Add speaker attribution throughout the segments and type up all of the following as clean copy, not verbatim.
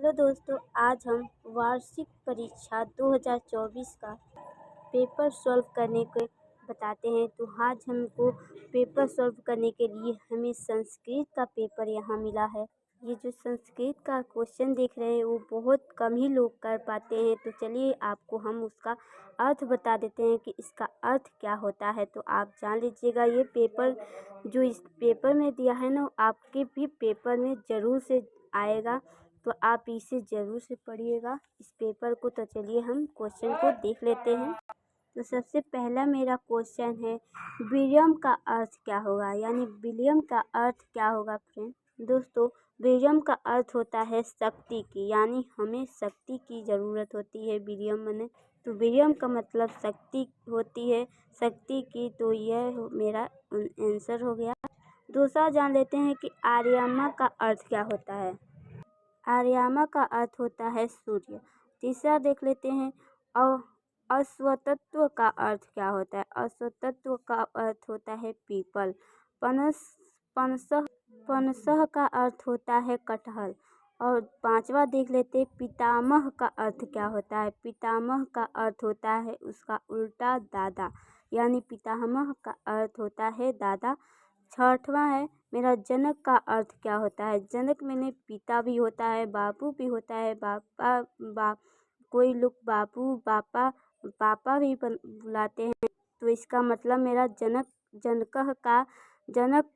Speaker 1: Hello दोस्तों, आज हम वार्षिक परीक्षा 2024 का पेपर सॉल्व करने के बताते हैं। तो आज हमको पेपर सॉल्व करने के लिए हमें संस्कृत का पेपर यहाँ मिला है। ये जो संस्कृत का क्वेश्चन देख रहे हैं वो बहुत कम ही लोग कर पाते हैं। तो चलिए आपको हम उसका अर्थ बता देते हैं कि इसका अर्थ क्या होता है। तो आप जान लीजिएगा, ये पेपर जो इस पेपर में दिया है ना, आपके भी पेपर में ज़रूर से आएगा। तो आप इसे ज़रूर से पढ़िएगा इस पेपर को। तो चलिए हम क्वेश्चन को देख लेते हैं। तो सबसे पहला मेरा क्वेश्चन है, विलियम का अर्थ क्या होगा, यानी विलियम का अर्थ क्या होगा फ्रेंड। दोस्तों, विलियम का अर्थ होता है शक्ति की, यानी हमें शक्ति की ज़रूरत होती है विलियम में। तो विलियम का मतलब शक्ति होती है, शक्ति की। तो यह मेरा आंसर हो गया। दूसरा जान लेते हैं कि आर्यमा का अर्थ क्या होता है। आर्यमा का अर्थ होता है सूर्य। तीसरा देख लेते हैं, अश्वत्थत्व का अर्थ क्या होता है। अश्वत्थत्व का अर्थ होता है पीपल। पनसह का अर्थ होता है कटहल। और पांचवा देख लेते हैं, पितामह का अर्थ क्या होता है। पितामह का अर्थ होता है उसका उल्टा दादा, यानी पितामह का अर्थ होता है दादा। छठवां है मेरा, जनक का अर्थ क्या होता है। जनक मैंने पिता भी होता है, बापू भी होता है, कोई लोग बापू पापा भी बुलाते हैं। तो इसका मतलब मेरा जनक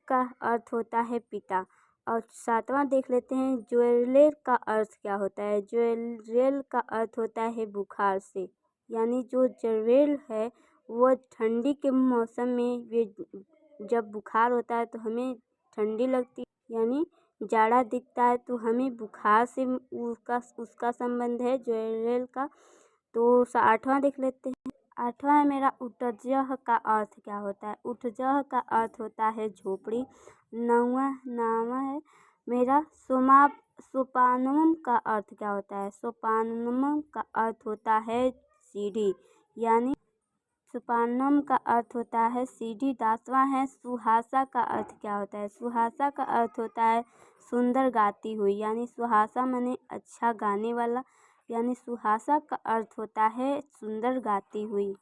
Speaker 1: का अर्थ होता है पिता। और सातवां देख लेते हैं, ज्वेरेल का अर्थ क्या होता है। ज्वेरेल का अर्थ होता है बुखार से, यानी जो ज्वेरेल है वो ठंडी के मौसम में जब बुखार होता है तो हमें ठंडी लगती है, यानी जाड़ा दिखता है तो हमें बुखार से उसका संबंध है ज्वेरेल का। तो आठवां देख लेते हैं। आठवां है मेरा, उटजह का अर्थ क्या होता है। उटजह का अर्थ होता है झोपड़ी। नौवां है मेरा, सोपानम का अर्थ क्या होता है। सोपानम का अर्थ होता है सीढ़ी, यानी सोपानम का अर्थ होता है सीढ़ी। 10वां है, सुहासा का अर्थ क्या होता है। सुहासा का अर्थ होता है सुंदर गाती हुई, यानी सुहासा माने अच्छा गाने वाला, यानी सुहासा का अर्थ होता है सुंदर गाती हुई।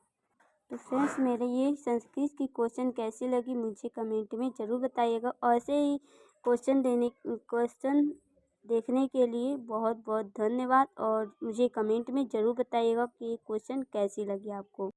Speaker 1: तो फ्रेंड्स, मेरे ये संस्कृत की क्वेश्चन कैसी लगी मुझे कमेंट में ज़रूर बताइएगा। और ऐसे ही क्वेश्चन देखने के लिए बहुत बहुत धन्यवाद। और मुझे कमेंट में ज़रूर बताइएगा कि ये क्वेश्चन कैसी लगी आपको।